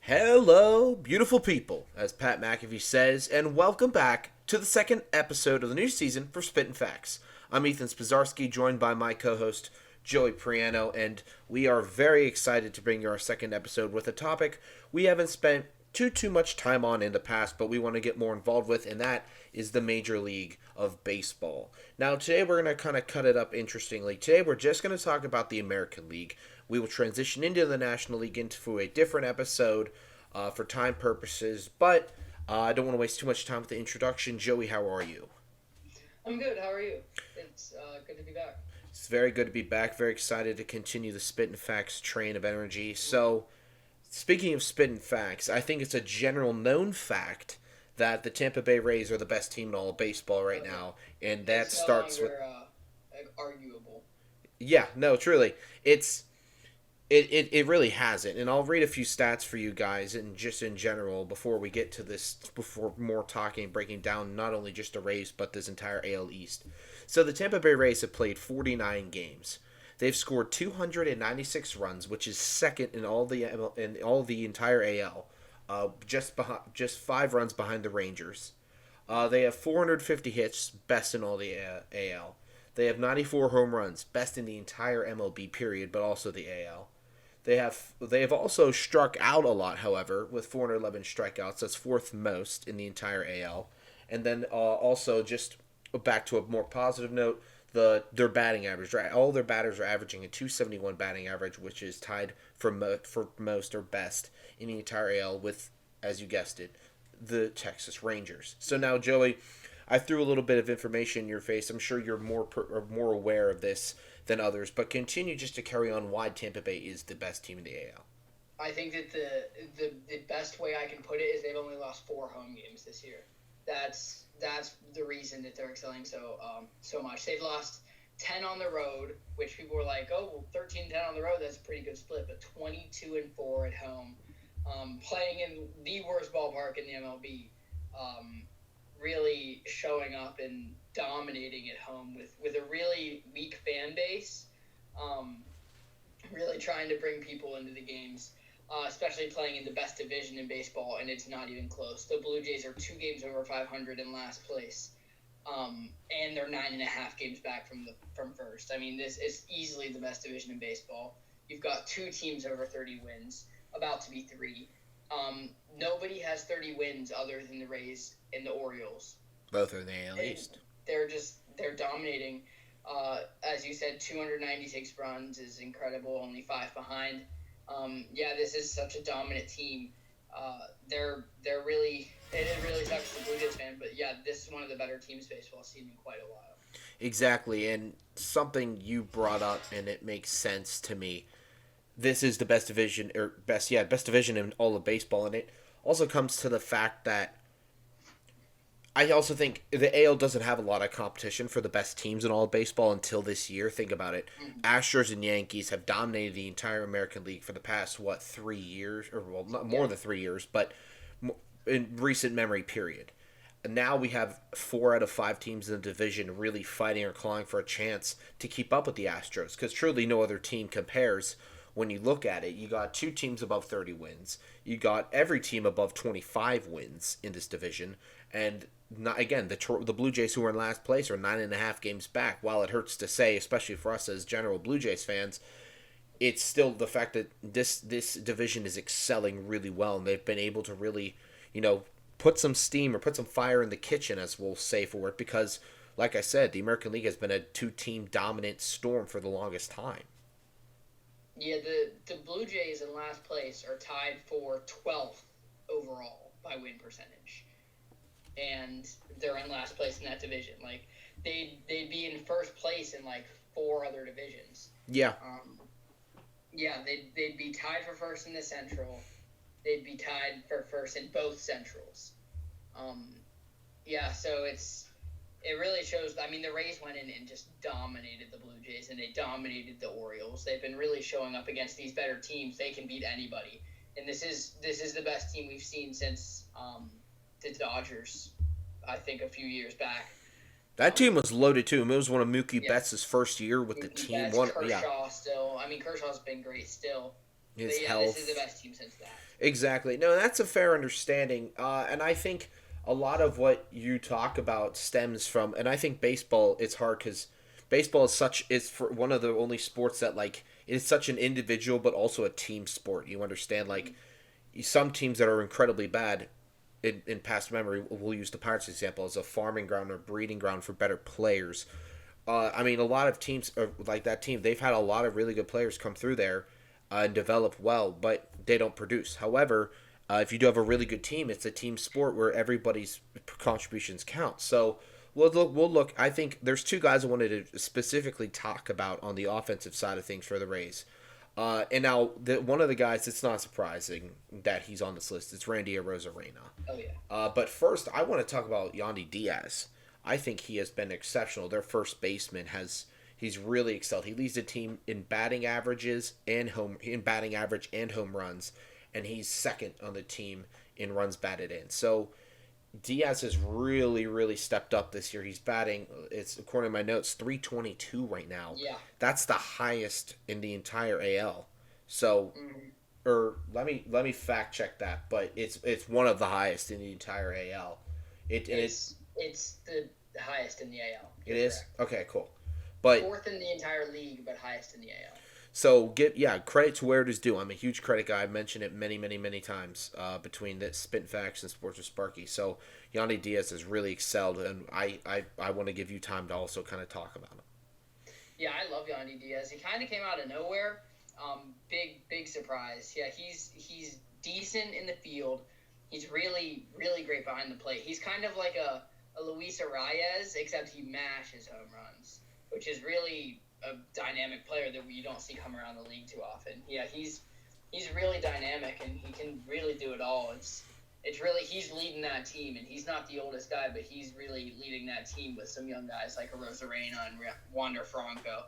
Hello, beautiful people, as Pat McAfee says, and welcome back to the second episode of the new season for Spittin' Facts. I'm Ethan Spazarski, joined by my co-host Joey Priano, and we are very excited to bring you our second episode with a topic we haven't spent too much time on in the past, but we want to get more involved with, and that is the Major League of Baseball. Now, today we're going to kind of cut it up interestingly. Today we're just going to talk about the American League. We will transition into the National League into a different episode for time purposes, but I don't want to waste too much time with the introduction. Joey, how are you? I'm good. How are you? It's good to be back. It's very good to be back. Very excited to continue the Spittin' Facts train of energy. So, speaking of Spittin' Facts, I think it's a general known fact that the Tampa Bay Rays are the best team in all of baseball right now, and that It's starts no with longer arguable. yeah, no, truly, it really hasn't. And I'll read a few stats for you guys, and just in general, before we get to this, before more talking, breaking down not only just the Rays but this entire AL East. So the Tampa Bay Rays have played 49 games. They've scored 296 runs, which is second in all the entire AL, just 5 runs behind the Rangers. They have 450 hits, best in all the AL. They have 94 home runs, best in the entire MLB period, but also the AL. They have also struck out a lot, however, with 411 strikeouts. That's fourth most in the entire AL. And then also just back to a more positive note, their batting average. Right, all their batters are averaging a 271 batting average, which is tied for most or best in the entire AL with, as you guessed it, the Texas Rangers. So now, Joey, I threw a little bit of information in your face. I'm sure you're more aware of this than others, but continue just to carry on why Tampa Bay is the best team in the AL. I think that the best way I can put it is they've only lost 4 home games this year. That's the reason that they're excelling so much. They've lost 10 on the road, which people were like, oh, well, 13-10 on the road, that's a pretty good split, but 22-4 at home. Playing in the worst ballpark in the MLB, really showing up and dominating at home with a really weak fan base, really trying to bring people into the games, especially playing in the best division in baseball, and it's not even close. The Blue Jays are 2 games over 500 in last place, and they're 9.5 games back from first. I mean, this is easily the best division in baseball. You've got 2 teams over 30 wins, about to be 3. Nobody has 30 wins other than the Rays and the Orioles. Both are in the AL East. They're dominating. As you said, 296 runs is incredible, only 5 behind. This is such a dominant team. It really sucks to Blue Jays fan, but yeah, this is one of the better teams baseball's seen in quite a while. Exactly, and something you brought up, and it makes sense to me. This is the best division, best division in all of baseball, and it also comes to the fact that I also think the AL doesn't have a lot of competition for the best teams in all of baseball until this year. Think about it. Mm-hmm. Astros and Yankees have dominated the entire American League for the past, 3 years? Or, well, not more than 3 years, but in recent memory period. And now we have 4 out of 5 teams in the division really fighting or clawing for a chance to keep up with the Astros, because truly no other team compares. When you look at it, you got 2 teams above 30 wins. You got every team above 25 wins in this division. And not, again, the Blue Jays, who are in last place, are 9.5 games back. While it hurts to say, especially for us as general Blue Jays fans, it's still the fact that this division is excelling really well, and they've been able to really, put some steam or put some fire in the kitchen, as we'll say for it, because, like I said, the American League has been a 2-team dominant storm for the longest time. Yeah, the Blue Jays in last place are tied for 12th overall by win percentage. And they're in last place in that division. Like, they'd be in first place in, 4 other divisions. Yeah. They'd be tied for first in the Central. They'd be tied for first in both Centrals. So it really shows. I mean, the Rays went in and just dominated the Blue Jays, and they dominated the Orioles. They've been really showing up against these better teams. They can beat anybody, and this is the best team we've seen since the Dodgers, I think, a few years back. That team was loaded too. It was one of Mookie Yeah, Betts' first year with the Mookie team. Betts, One, yeah, Kershaw still. I mean, Kershaw's been great still. his But yeah, this is the health. best team since that. Exactly. No, that's a fair understanding. And I think a lot of what you talk about stems from, and I think baseball, it's hard because baseball is for one of the only sports that like it is such an individual but also a team sport. You understand, like some teams that are incredibly bad in past memory, we'll use the Pirates example as a farming ground or breeding ground for better players. I mean, a lot of teams like that team, they've had a lot of really good players come through there and develop well, but they don't produce. However, if you do have a really good team, it's a team sport where everybody's contributions count. So we'll look. I think there's two guys I wanted to specifically talk about on the offensive side of things for the Rays. And now one of the guys, it's not surprising that he's on this list. It's Randy Arozarena. Oh yeah. But first, I want to talk about Yandy Diaz. I think he has been exceptional. Their first baseman he's really excelled. He leads the team in batting averages and batting average and home runs, and he's second on the team in runs batted in. So Diaz has really stepped up this year. He's batting, it's according to my notes, 322 right now. Yeah. That's the highest in the entire AL. So, or let me fact check that, but it's one of the highest in the entire AL. It's the highest in the AL. It is correct. okay, cool. But Fourth in the entire league, but highest in the AL. so credit to where it is due. I'm a huge credit guy. I've mentioned it many times between the Spittin Facts and Sports with Sparky. So Yandy Diaz has really excelled, and I want to give you time to also kind of talk about him. Yeah, I love Yandy Diaz. He kind of came out of nowhere. Big surprise. Yeah, he's decent in the field. He's really great behind the plate. He's kind of like a Luis Arias, except he mashes home runs, which is really a dynamic player that you don't see come around the league too often. Yeah, he's really dynamic and he can really do it all. It's really he's leading that team, and he's not the oldest guy, but he's really leading that team with some young guys like Rosarena and Wander Franco.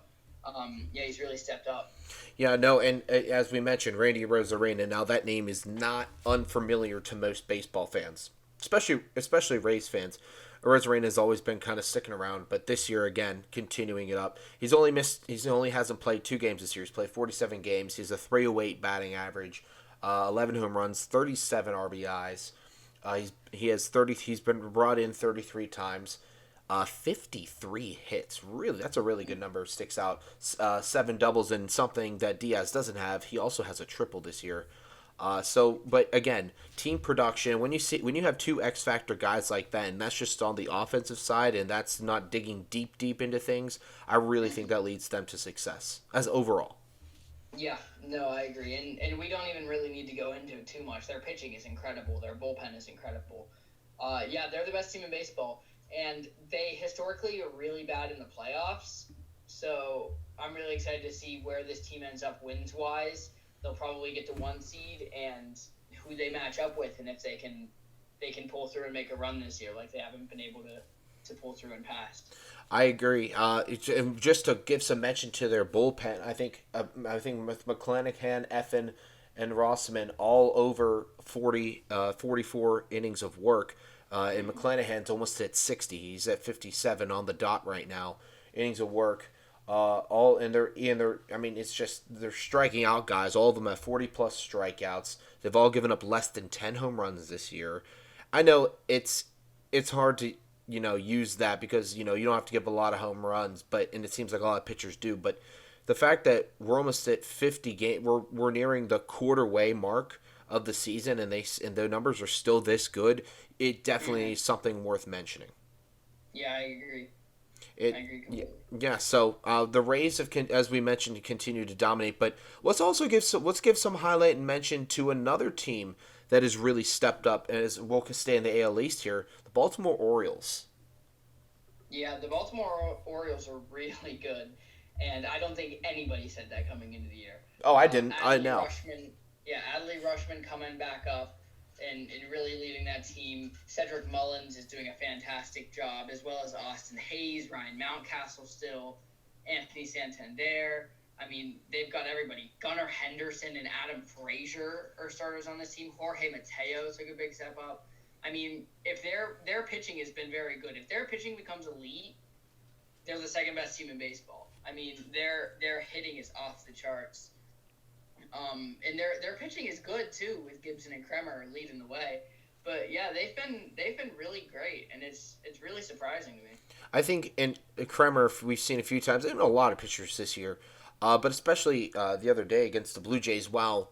Yeah, he's really stepped up. Yeah, no, and as we mentioned, Randy Rosarena. Now that name is not unfamiliar to most baseball fans, especially Rays fans. Rosarena has always been kind of sticking around, but this year again, continuing it up. He's only hasn't played 2 games this year. He's played 47 games. He has a 308 batting average, 11 home runs, 37 RBIs. He has 30. He's been brought in 33 times. 53 hits. Really, that's a really good number. Sticks out. 7 doubles, and something that Diaz doesn't have. He also has a triple this year. But again, team production. When you have 2 X factor guys like that, and that's just on the offensive side, and that's not digging deep into things, I really think that leads them to success as overall. Yeah, no, I agree. And we don't even really need to go into it too much. Their pitching is incredible. Their bullpen is incredible. Yeah, they're the best team in baseball. And they historically are really bad in the playoffs. So I'm really excited to see where this team ends up wins-wise. They'll probably get to 1 seed and who they match up with, and if they can pull through and make a run this year like they haven't been able to pull through in past. I agree. Just to give some mention to their bullpen, I think with McClanahan, Effin, and Rossman all over 44 innings of work. And McClanahan's almost at 60. He's at 57 on the dot right now. Innings of work. All and they're. I mean, it's just they're striking out guys. All of them have 40 plus strikeouts. They've all given up less than 10 home runs this year. I know it's hard to use that because you don't have to give a lot of home runs, and it seems like a lot of pitchers do. But the fact that we're almost at 50 game, we're nearing the quarter way mark of the season, and the numbers are still this good. It definitely is something worth mentioning. Yeah, I agree. I agree completely. Yeah. So the Rays have, as we mentioned, continue to dominate. But let's give some highlight and mention to another team that has really stepped up and will stay in the AL East here, the Baltimore Orioles. Yeah, the Baltimore Orioles are really good, and I don't think anybody said that coming into the year. Oh, I didn't. I know. Adley Rushman coming back up and really leading that team. Cedric Mullins is doing a fantastic job, as well as Austin Hayes, Ryan Mountcastle still, Anthony Santander. I mean, they've got everybody. Gunnar Henderson and Adam Frazier are starters on this team. Jorge Mateo took a big step up. I mean, if their pitching has been very good, if their pitching becomes elite, they're the second best team in baseball. I mean, their hitting is off the charts. And their pitching is good too, with Gibson and Kremer leading the way. But yeah, they've been really great, and it's really surprising to me. I think in Kremer, we've seen a few times, and a lot of pitchers this year, but especially the other day against the Blue Jays. While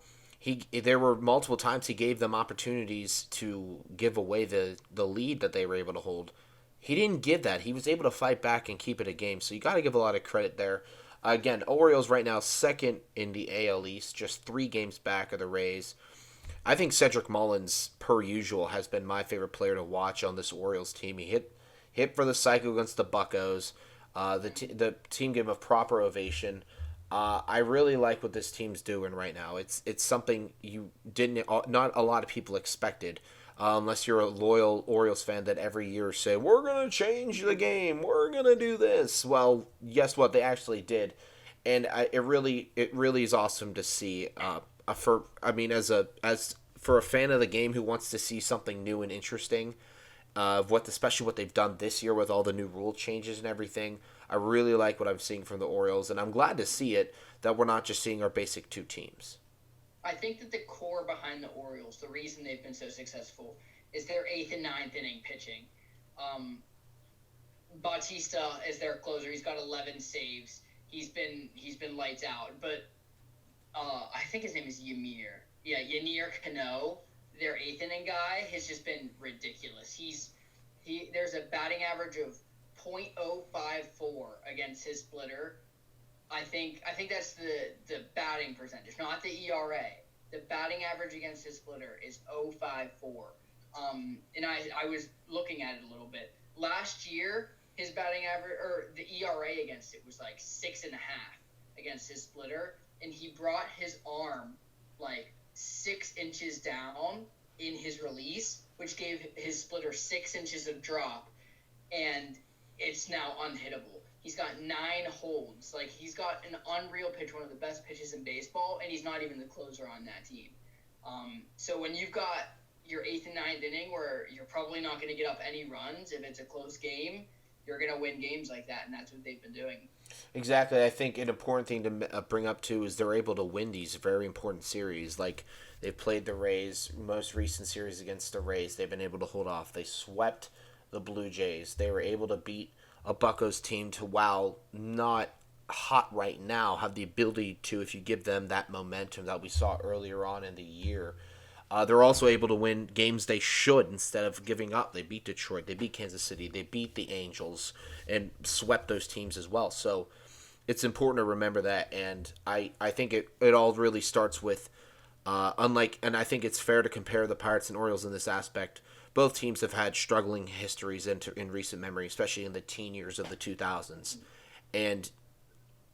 there were multiple times he gave them opportunities to give away the lead that they were able to hold. He didn't give that. He was able to fight back and keep it a game. So you got to give a lot of credit there. Again, Orioles right now second in the AL East, just 3 games back of the Rays. I think Cedric Mullins, per usual, has been my favorite player to watch on this Orioles team. He hit for the cycle against the Buccos. The team gave him a proper ovation. I really like what this team's doing right now. It's something you didn't, not a lot of people expected, unless you're a loyal Orioles fan that every year say we're gonna change the game, we're gonna do this. Well, guess what? They actually did, and it really is awesome to see. As for a fan of the game who wants to see something new and interesting, especially what they've done this year with all the new rule changes and everything. I really like what I'm seeing from the Orioles, and I'm glad to see it that we're not just seeing our basic 2 teams. I think that the core behind the Orioles, the reason they've been so successful, is their eighth and ninth inning pitching. Um, Bautista is their closer. He's got 11 saves. He's been lights out. But I think his name is Ymir. Yeah, Yanir Cano, their eighth inning guy, has just been ridiculous. There's a batting average of .054 against his splitter. I think that's the batting percentage, not the ERA. The batting average against his splitter is .054. And I was looking at it a little bit. Last year, his batting average, or the ERA against it, was like 6.5 against his splitter, and he brought his arm like 6 inches down in his release, which gave his splitter 6 inches of drop, and it's now unhittable. He's got 9 holds. Like, he's got an unreal pitch, one of the best pitches in baseball, and he's not even the closer on that team. So when you've got your 8th and ninth inning where you're probably not going to get up any runs, if it's a close game, you're going to win games like that, and that's what they've been doing. Exactly. I think an important thing to bring up too is they're able to win these very important series. Like they've played the Rays, most recent series against the Rays, they've been able to hold off. They swept the Blue Jays. They were able to beat a Buccos team to, while not hot right now, have the ability to, if you give them that momentum that we saw earlier on in the year. They're also able to win games they should instead of giving up. They beat Detroit, they beat Kansas City, they beat the Angels, and swept those teams as well. So it's important to remember that, and I think it all really starts with, and I think it's fair to compare the Pirates and Orioles in this aspect. Both teams have had struggling histories in recent memory, especially in the teen years of the 2000s. And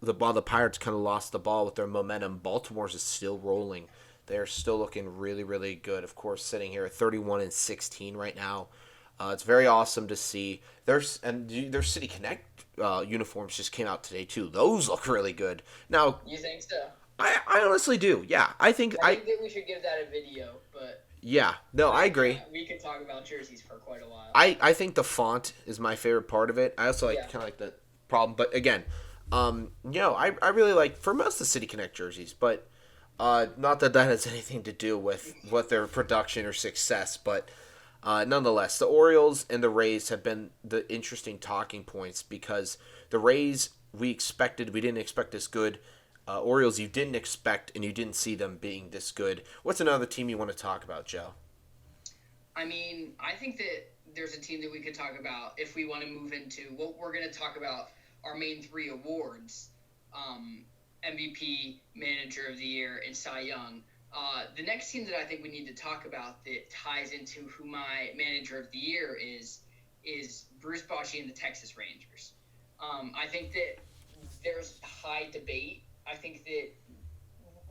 while the Pirates kind of lost the ball with their momentum, Baltimore's is still rolling. They're still looking really, really good. Of course, sitting here at 31-16 right now. It's very awesome to see. Their City Connect uniforms just came out today too. Those look really good. Now, You think so? I honestly do. Yeah, I think that we should give that a video, but yeah. No, I agree. we could talk about jerseys for quite a while. I think the font is my favorite part of it. I also like Yeah. kind of like the problem, but again, I really like for most of the City Connect jerseys, but not that has anything to do with what their production or success, but nonetheless, the Orioles and the Rays have been the interesting talking points because the Rays we didn't expect this good. Orioles you didn't expect and you didn't see them being this good. What's another team you want to talk about, Joe? I mean, I think that there's a team that we could talk about if we want to move into what we're going to talk about our main 3 awards, MVP, Manager of the Year, and Cy Young. The next team that I think we need to talk about that ties into who my Manager of the Year is Bruce Bochy and the Texas Rangers. I think that there's high debate. I think that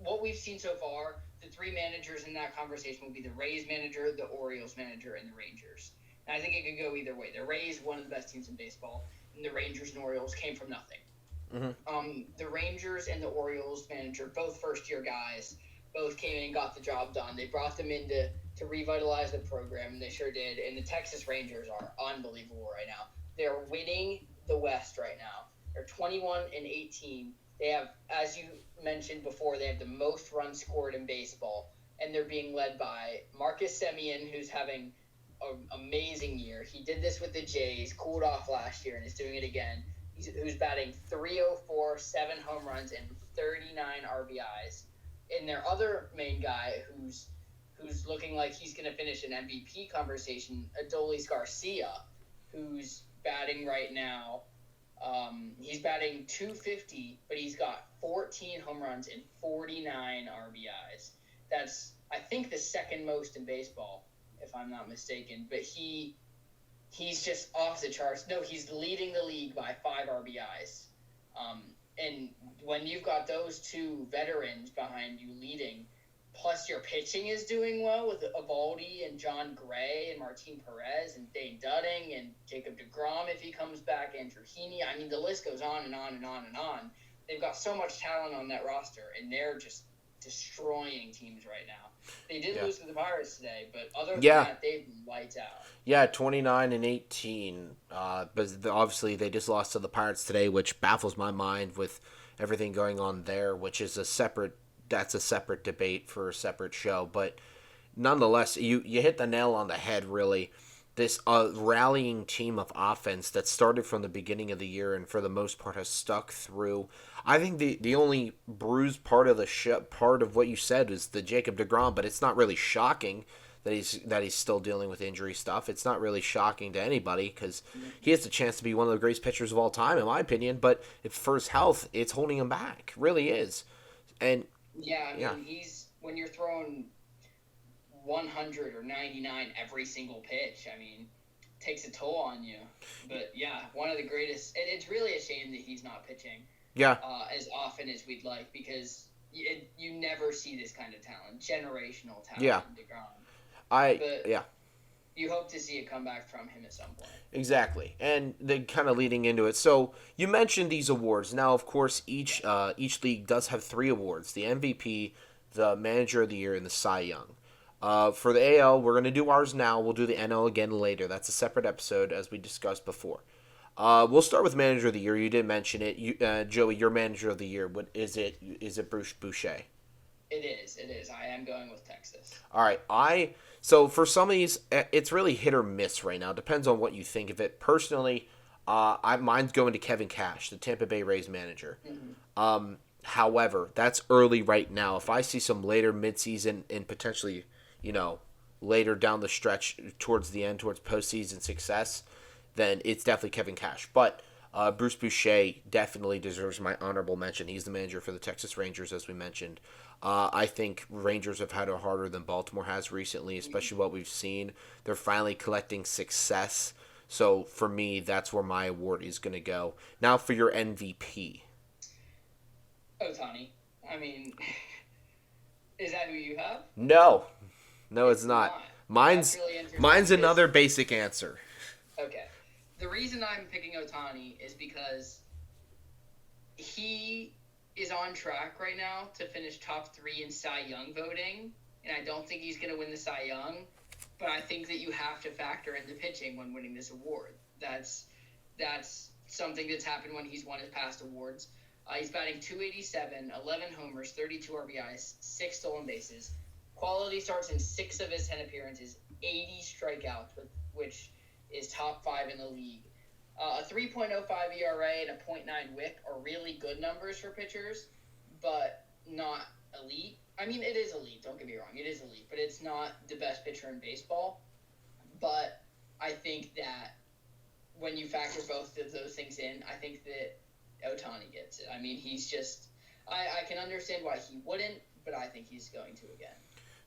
what we've seen so far, the 3 managers in that conversation will be the Rays manager, the Orioles manager, and the Rangers. And I think it could go either way. The Rays, one of the best teams in baseball, and the Rangers and Orioles came from nothing. Mm-hmm. The Rangers and the Orioles manager, both first-year guys, both came in and got the job done. They brought them in to revitalize the program, and they sure did. And the Texas Rangers are unbelievable right now. They're winning the West right now. They're 21-18. They have, as you mentioned before, they have the most runs scored in baseball, and they're being led by Marcus Semien, who's having an amazing year. He did this with the Jays, cooled off last year, and is doing it again. Who's batting 304, 7 home runs, and 39 RBIs. And their other main guy, who's looking like he's going to finish an MVP conversation, Adolis Garcia, who's batting right now. He's batting 250, but he's got 14 home runs and 49 RBIs. That's, I think, the second most in baseball, if I'm not mistaken. But he's just off the charts. No, he's leading the league by 5 RBIs. And when you've got those two veterans behind you leading, plus your pitching is doing well with Evaldi and John Gray and Martin Perez and Dane Dudding and Jacob deGrom if he comes back, Andrew Heaney. I mean, the list goes on and on and on and on. They've got so much talent on that roster, and they're just destroying teams right now. They did lose to the Pirates today, but other than that, they've been lights out. Yeah, 29-18. But obviously, they just lost to the Pirates today, which baffles my mind with everything going on there, which is a separate debate for a separate show. But nonetheless, you hit the nail on the head, really. This rallying team of offense that started from the beginning of the year and for the most part has stuck through. I think the only bruised part of part of what you said is the Jacob deGrom, but it's not really shocking that he's still dealing with injury stuff. It's not really shocking to anybody because he has the chance to be one of the greatest pitchers of all time, in my opinion. But for his health, it's holding him back. It really is. And he's when you're throwing 100 or 99 every single pitch, I mean, takes a toll on you. But yeah, one of the greatest, and it's really a shame that he's not pitching as often as we'd like, because you never see this kind of talent, generational talent in DeGrom. You hope to see a comeback from him at some point. Exactly. And then kind of leading into it. So you mentioned these awards. Now, of course, each league does have 3 awards: the MVP, the Manager of the Year, and the Cy Young. For the AL, we're going to do ours now. We'll do the NL again later. That's a separate episode, as we discussed before. We'll start with Manager of the Year. You did mention it. Joey, your Manager of the Year, what is it? Is it Bruce Boucher? It is. I am going with Texas. All right. So for some of these, it's really hit or miss right now. Depends on what you think of it. Personally, mine's going to Kevin Cash, the Tampa Bay Rays manager. Mm-hmm. However, that's early right now. If I see some later midseason and potentially, later down the stretch towards the end, towards postseason success, then it's definitely Kevin Cash. But Bruce Boucher definitely deserves my honorable mention. He's the manager for the Texas Rangers, as we mentioned. I think Rangers have had it harder than Baltimore has recently, especially what we've seen. They're finally collecting success. So for me, that's where my award is going to go. Now for your MVP. Ohtani. I mean, is that who you have? No, it's not. Mine's another basic answer. Okay. The reason I'm picking Ohtani is because he is on track right now to finish top 3 in Cy Young voting, and I don't think he's going to win the Cy Young, but I think that you have to factor in the pitching when winning this award. That's something that's happened when he's won his past awards. He's batting .287, 11 homers, 32 RBIs, 6 stolen bases. Quality starts in 6 of his 10 appearances, 80 strikeouts, which is top 5 in the league. A 3.05 ERA and a .9 WHIP are really good numbers for pitchers, but not elite. I mean, it is elite, don't get me wrong. It is elite, but it's not the best pitcher in baseball. But I think that when you factor both of those things in, I think that Ohtani gets it. I mean, he's just – I can understand why he wouldn't, but I think he's going to again.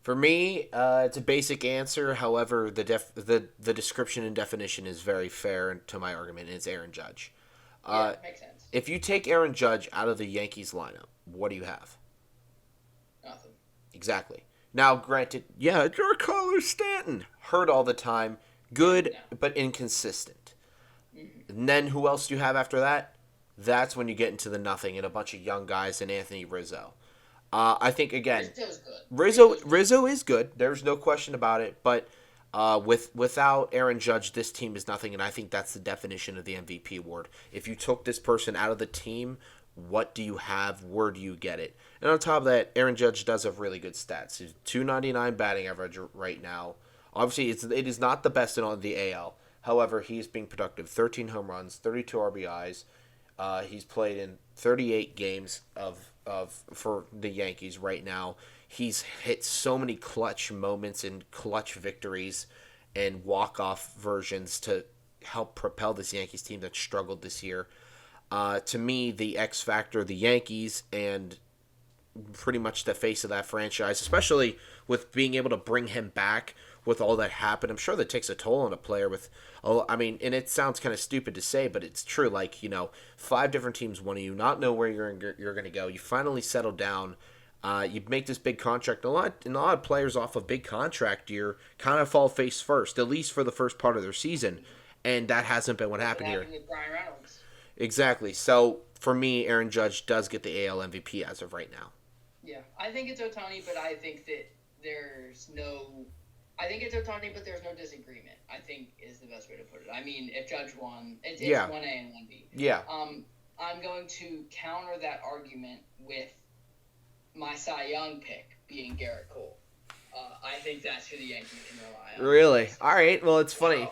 For me, it's a basic answer. However, the description and definition is very fair to my argument, and it's Aaron Judge. Makes sense. If you take Aaron Judge out of the Yankees lineup, what do you have? Nothing. Exactly. Now, granted, Giancarlo Stanton, hurt all the time, good but inconsistent. Mm-hmm. And then who else do you have after that? That's when you get into the nothing and a bunch of young guys and Anthony Rizzo. I think, again, Rizzo Without Aaron Judge, this team is nothing, and I think that's the definition of the MVP award. If you took this person out of the team, what do you have? Where do you get it? And on top of that, Aaron Judge does have really good stats. He's 299 batting average right now. Obviously, it is not the best in all the AL. However, he's being productive. 13 home runs, 32 RBIs. He's played in 38 games of for the Yankees right now. He's hit so many clutch moments and clutch victories and walk-off versions to help propel this Yankees team that struggled this year. To me, the X factor, the Yankees, and pretty much the face of that franchise, especially with being able to bring him back with all that happened. I'm sure that takes a toll on a player with, oh, I mean, and it sounds kind of stupid to say, but it's true. Like, 5 different teams want you, not know where you're going to go. You finally settle down. You make this big contract. A lot of players off a big contract year kind of fall face first, at least for the first part of their season, and that hasn't been what happened here. With Brian Reynolds. Exactly. So for me, Aaron Judge does get the AL MVP as of right now. Yeah, I think it's Ohtani, but I think that there's no. I think it's Ohtani, but there's no disagreement. I think is the best way to put it. I mean, if Judge won, it's 1A and 1B. Yeah. I'm going to counter that argument with my Cy Young pick being Garrett Cole. I think that's who the Yankees can rely on. Really? All right. Well, it's funny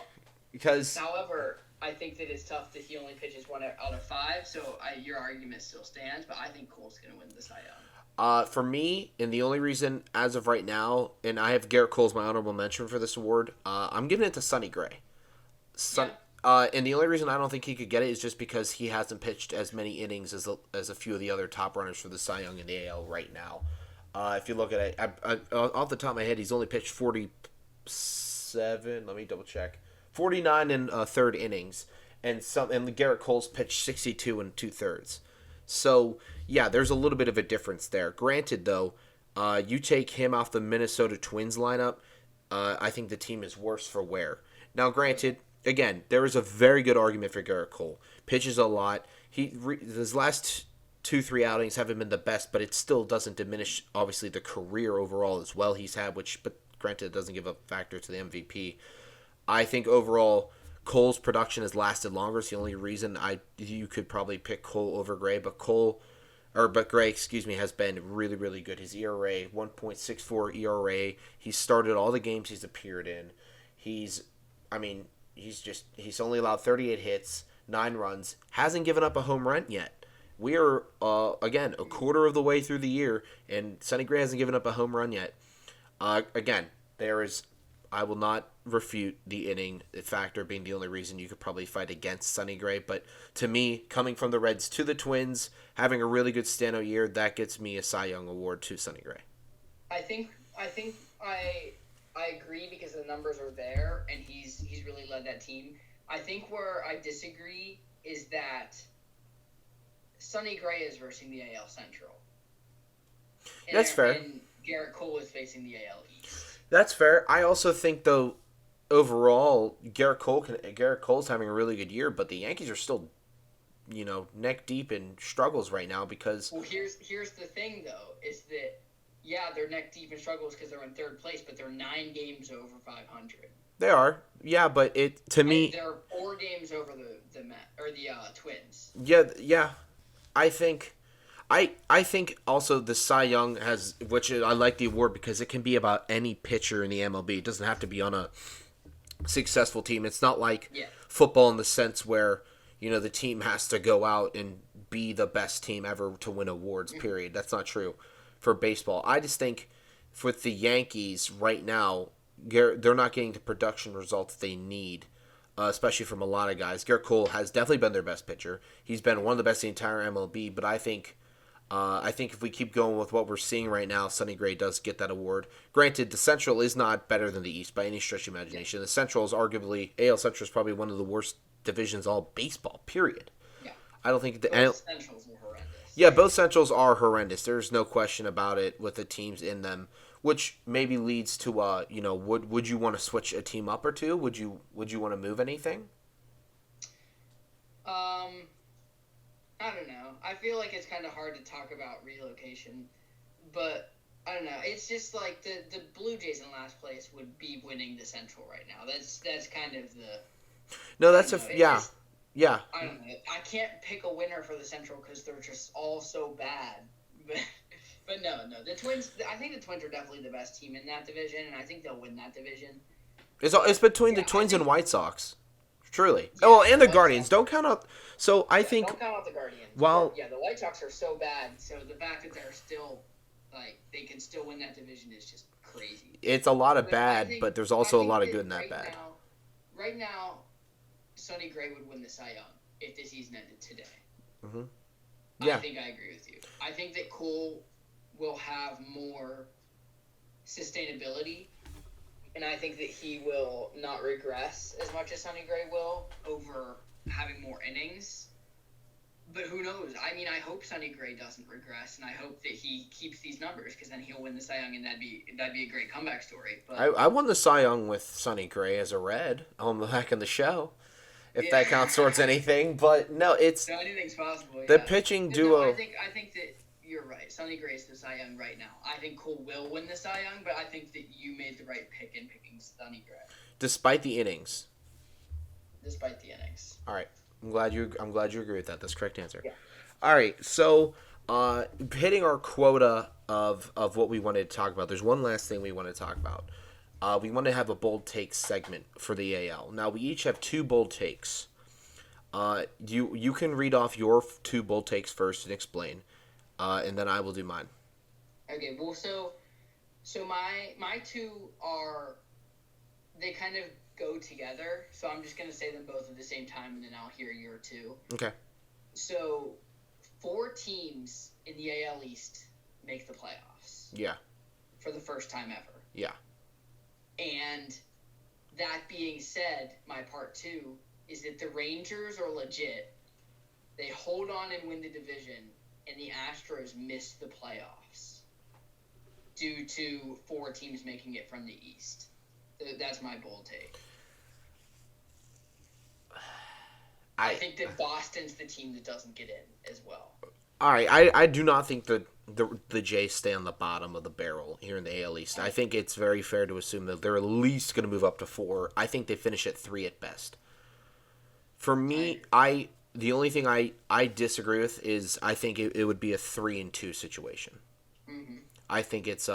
because. However, I think that it's tough that he only pitches 1 out of 5. So your argument still stands, but I think Cole's going to win the Cy Young. For me, and the only reason as of right now, and I have Garrett Cole as my honorable mention for this award, I'm giving it to Sonny Gray. And the only reason I don't think he could get it is just because he hasn't pitched as many innings as a few of the other top runners for the Cy Young in the AL right now. If you look at it, off the top of my head, he's only pitched 47. Let me double check. 49 in third innings, and Garrett Cole's pitched 62 and 2/3. So yeah, there's a little bit of a difference there. Granted, though, you take him off the Minnesota Twins lineup, I think the team is worse for wear. Now, granted, again, there is a very good argument for Garrett Cole. Pitches a lot. His last 2-3 outings haven't been the best, but it still doesn't diminish, obviously, the career overall as well he's had, but granted, it doesn't give a factor to the MVP. I think overall, Cole's production has lasted longer. It's the only reason you could probably pick Cole over Gray, but Gray, has been really, really good. His ERA, 1.64 ERA. He's started all the games he's appeared in. He's only allowed 38 hits, 9 runs, hasn't given up a home run yet. We are, again, a quarter of the way through the year, and Sonny Gray hasn't given up a home run yet. I will not refute the inning factor being the only reason you could probably fight against Sonny Gray, but to me, coming from the Reds to the Twins, having a really good stand-out year, that gets me a Cy Young award to Sonny Gray. I think I agree because the numbers are there and he's really led that team. I think where I disagree is that Sonny Gray is versing the AL Central. That's fair. And Garrett Cole is facing the AL East. That's fair. I also think, though, overall, Garrett Cole's having a really good year, but the Yankees are still, neck deep in struggles right now because. Well, here's the thing, though, is that they're neck deep in struggles because they're in third place, but they're 9 games over 500. They are, yeah, but me. They're 4 games over the Twins. Yeah, I think. I think also the Cy Young has, which I like the award because it can be about any pitcher in the MLB. It doesn't have to be on a successful team. It's not like football in the sense where, the team has to go out and be the best team ever to win awards, period. That's not true for baseball. I just think with the Yankees right now, they're not getting the production results they need, especially from a lot of guys. Garrett Cole has definitely been their best pitcher. He's been one of the best in the entire MLB, but I think if we keep going with what we're seeing right now, Sonny Gray does get that award. Granted, the Central is not better than the East by any stretch of imagination. The Central is arguably, AL Central is probably one of the worst divisions all baseball, period. Yeah. I don't think both Centrals are horrendous. Yeah, both Centrals are horrendous. There's no question about it with the teams in them, which maybe leads to, would you want to switch a team up or two? Would you want to move anything? I don't know. I feel like it's kind of hard to talk about relocation, but I don't know. It's just like the Blue Jays in last place would be winning the Central right now. That's kind of the No, I that's don't know. yeah, yeah. I don't know. I can't pick a winner for the Central because they're just all so bad. But no, the Twins. I think the Twins are definitely the best team in that division, and I think they'll win that division. It's between the Twins and White Sox. Truly. Yeah, Oh, and the White Guardians. Sox. Don't count out. So I think Don't count out the Guardians. while But, yeah, the White Sox are so bad. So the fact that they're still they can still win that division is just crazy. it's a lot of But bad, but there's also a lot of that good in that bad. Right now, Sonny Gray would win the Cy Young if the season ended today. Mm-hmm. Yeah. I think I agree with you. I think that Cole will have more sustainability, and I think that he will not regress as much as Sonny Gray will over having more innings. But who knows? I mean, I hope Sonny Gray doesn't regress, and I hope that he keeps these numbers because then he'll win the Cy Young, and that'd be a great comeback story. But I won the Cy Young with Sonny Gray as a Red on the back of the show, if that counts towards anything. But no, it's no, anything's possible. the pitching duo. No, I think that you're right. Sonny Gray's the Cy Young right now. I think Cole will win the Cy Young, but I think that you made the right pick in picking Sonny Gray. Despite the innings. Despite the innings. All right. I'm glad you agree with that. That's the correct answer. Yeah. All right. So, hitting our quota of what we wanted to talk about. There's one last thing we want to talk about. We want to have a bold take segment for the AL. Now we each have 2 bold takes. You can read off your 2 bold takes first and explain, and then I will do mine. Okay. Well, so my 2 are they kind of go together. So I'm just gonna say them both at the same time, and then I'll hear your 2. Okay. So 4 teams in the AL East make the playoffs. Yeah. For the first time ever. Yeah. And that being said, my part 2 is that the Rangers are legit. They hold on and win the division, and the Astros miss the playoffs due to 4 teams making it from the East. That's my bold take. I think that Boston's the team that doesn't get in as well. All right, I do not think that the Jays stay on the bottom of the barrel here in the AL East. I think it's very fair to assume that they're at least going to move up to 4. I think they finish at 3 at best. For me, the only thing I disagree with is I think it would be a 3-2 situation. Mm-hmm. I think it's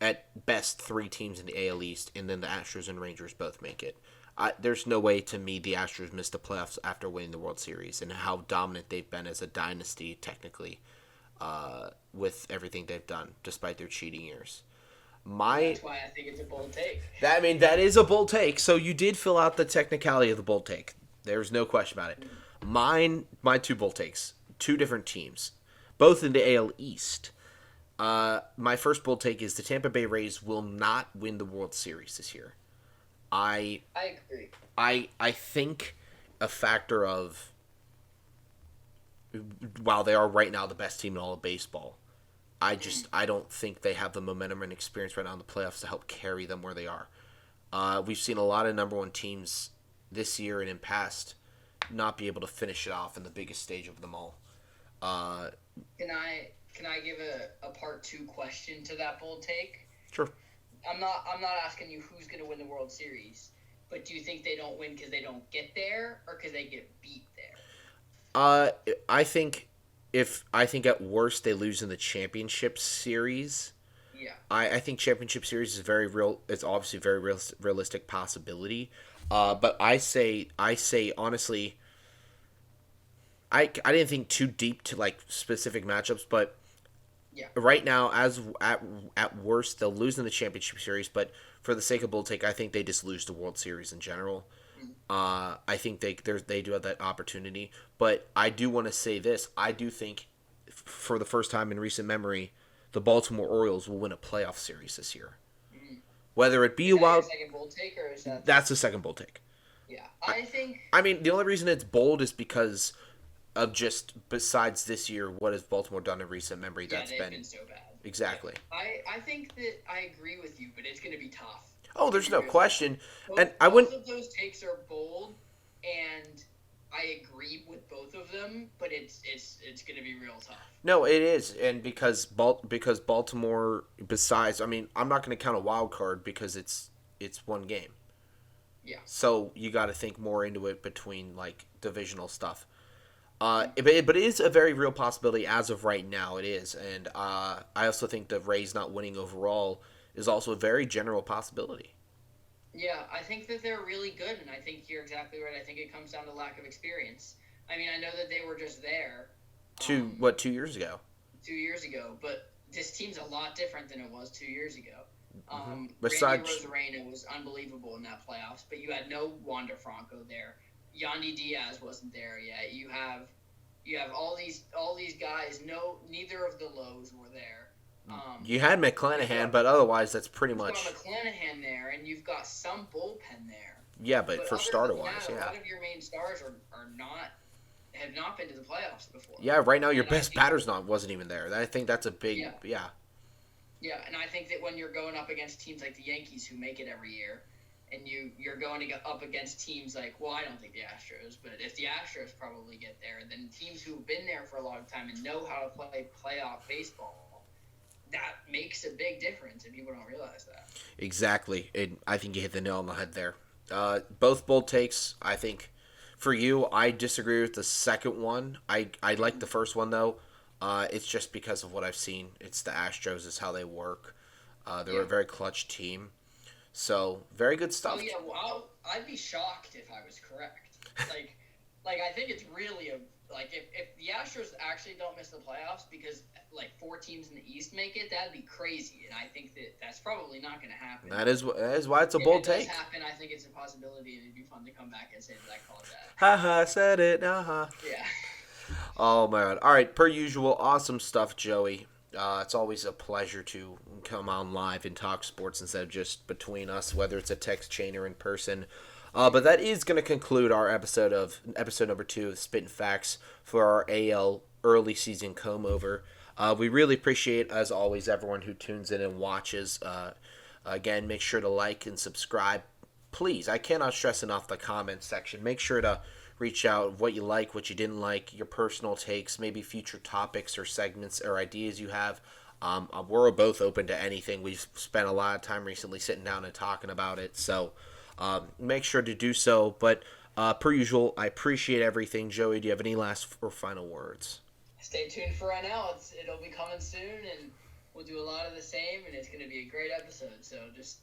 at best 3 teams in the AL East, and then the Astros and Rangers both make it. There's no way to me the Astros missed the playoffs after winning the World Series and how dominant they've been as a dynasty technically with everything they've done despite their cheating years. That's why I think it's a bold take. That is a bold take. So you did fill out the technicality of the bold take. There's no question about it. My 2 bold takes, 2 different teams, both in the AL East. My first bold take is the Tampa Bay Rays will not win the World Series this year. I agree. I think a factor of while they are right now the best team in all of baseball, I don't think they have the momentum and experience right now in the playoffs to help carry them where they are. We've seen a lot of number 1 teams this year and in past not be able to finish it off in the biggest stage of them all. Can I give a part 2 question to that bold take? Sure. I'm not asking you who's going to win the World Series, but do you think they don't win because they don't get there or because they get beat there? I think at worst they lose in the championship series. Yeah. I think championship series is very real. It's obviously a very realistic possibility. But I say honestly, I didn't think too deep to like specific matchups, but yeah. Right now, as at worst, they'll lose in the championship series. But for the sake of bold take, I think they just lose the World Series in general. I think they do have that opportunity. But I do want to say this: I do think, for the first time in recent memory, the Baltimore Orioles will win a playoff series this year. Whether it be a wild, second bold take or is that? That's the second bold take. Yeah, I think. I mean, the only reason it's bold is because of just besides this year, what has Baltimore done in recent memory? They've been so bad. Exactly. I think that I agree with you, but it's going to be tough. Oh, there's no question. Both And I wouldn't. Both of those takes are bold, and I agree with both of them, but it's going to be real tough. No, it is, and because Baltimore, besides, I mean, I'm not going to count a wild card because it's one game, Yeah. so you got to think more into it between like divisional stuff. Mm. But it is a very real possibility as of right now. It is, and I also think the Rays not winning overall is also a very general possibility. Yeah, I think that they're really good, and I think you're exactly right. I think it comes down to lack of experience. I mean, I know that they were just there Two um, what 2 years ago? 2 years ago, but this team's a lot different than it was 2 years ago. Randy Besides, Rosarena was unbelievable in that playoffs, but you had no Wander Franco there. Yandy Diaz wasn't there yet. You have all these guys. No, neither of the lows were there. you had You've McClanahan, got but otherwise that's pretty you've got much McClanahan there, and you've got some bullpen there. yeah. But But for other starter than wise, that, a yeah, lot of your main stars are not have not been to the playoffs before. yeah. Right now, your And I best think batter's not wasn't even there. I think that's a big yeah, yeah. yeah, and I think that when you're going up against teams like the Yankees who make it every year, and you're going to get up against teams like, well, I don't think the Astros, but if the Astros probably get there, then teams who've been there for a long time and know how to play playoff baseball, that makes a big difference, and people don't realize that. Exactly. I think you hit the nail on the head there. Both bold takes. I think for you, I disagree with the second one. I like the first one though. It's just because of what I've seen. It's the Astros is how they work. They're a Yeah. very clutch team. So very good Oh stuff. yeah, well, I'd be shocked if I was correct. Like, like I think it's really a like if the Astros actually don't miss the playoffs because like 4 teams in the East make it, that'd be crazy. And I think that that's probably not going to happen. That is why it's a If bold it does take. happen, I think it's a possibility, and it'd be fun to come back and say that I called that. Ha ha, said it. Ha. Yeah. Oh man! All right, per usual, awesome stuff, Joey. It's always a pleasure to come on live and talk sports instead of just between us, whether it's a text chain or in person. But that is going to conclude our episode number 2 of Spittin' Facts for our AL early season comb over. We really appreciate, as always, everyone who tunes in and watches. Again, make sure to like and subscribe. Please, I cannot stress enough the comment section. Make sure to reach out what you like, what you didn't like, your personal takes, maybe future topics or segments or ideas you have. We're both open to anything. We've spent a lot of time recently sitting down and talking about it, so make sure to do so. But per usual, I appreciate everything. Joey, do you have any last or final words? Stay tuned for right now. It'll be coming soon, and we'll do a lot of the same, and it's going to be a great episode. So just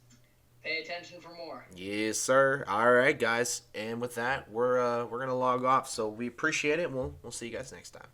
pay attention for more. Yes, sir. All right, guys. And with that, we're gonna log off. So we appreciate it. We'll see you guys next time.